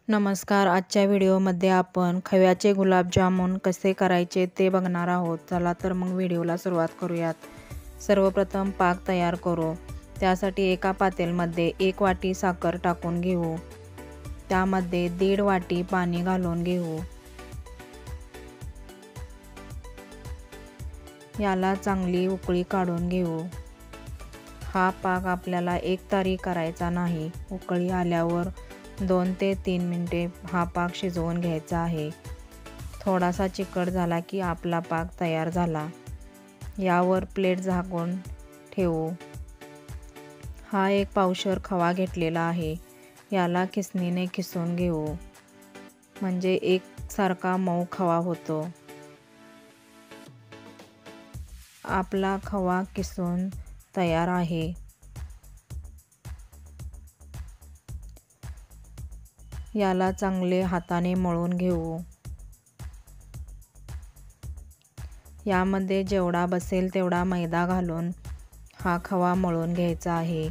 नमस्कार. आजच्या व्हिडिओमध्ये आपण खव्याचे गुलाबजामुन कसे करायचे ते बघणार आहोत. चला तर मग व्हिडिओला सुरुवात करूयात. सर्वप्रथम पाक तयार करू. त्यासाठी एका पातेल्यामध्ये 1 वाटी साखर टाकून घेऊ. त्यामध्ये 1.5 वाटी पाणी घालून घेऊ. याला चांगली उकळी काढून घेऊ. हा पाक आपल्याला एकतारी करायचा नाही. उकळी आल्यावर 2 ते 3 मिनिटे हा पाक शिजवून घ्यायचा आहे. थोडासा चिकट झाला की आपला पाक तयार झाला. यावर प्लेट झाकून ठेवू. हा 1 पावशेर खवा घेतलेला आहे. याला खिसणीने खिसून घेऊ. म्हणजे एकसारखा मऊ खवा होतो. आपला खवा किसून तयार आहे. याला चांगले हाताने मळून घेऊ. यामध्ये जेवढा बसेल तेवढा मैदा घालून हा खवा मळून घ्यायचा आहे.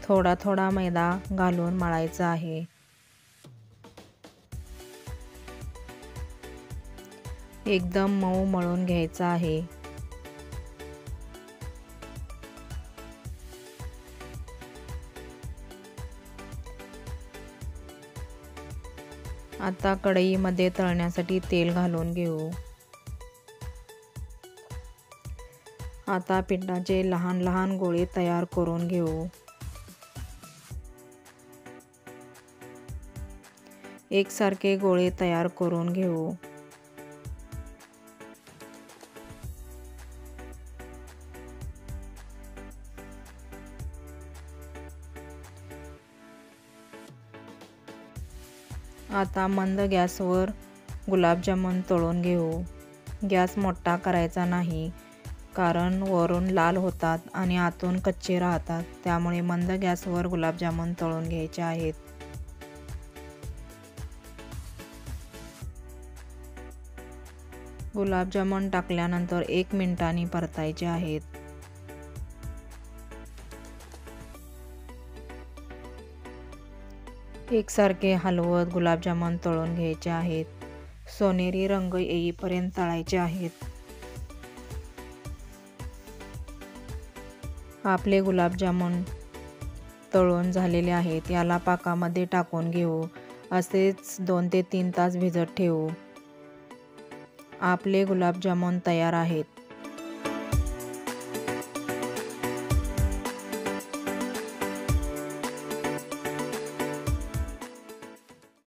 थोडा थोडा मैदा घालून मळायचा आहे. एकदम मऊ मळून घ्यायचा आहे. आता कढईमध्ये तळण्यासाठी तेल घालून घेऊ. आता पिठाचे लहान लहान गोळे तयार करून घेऊ. एकसारखे गोळे तयार करून घेऊ. आता मंद गॅसवर गुलाबजामुन तळून घेऊ. गॅस मोठा करायचा नाही, कारण वरून लाल होतात आणि आतून कच्चे राहतात. त्यामुळे मंद गॅसवर गुलाबजामुन तळून घ्यायचे आहेत. गुलाबजामुन टाकल्यानंतर 1 मिनिटांनी परतायचे आहेत. एकसारखे हलवत गुलाबजामुन तळून घ्यायचे आहेत. सोनेरी रंग येईपर्यंत तळायचे आहेत. आपले गुलाबजामुन तळून झालेले आहेत. याला पाकामध्ये टाकून घेऊ. असेच 2 ते 3 तास भिजत ठेवू. आपले गुलाबजामुन तयार आहेत.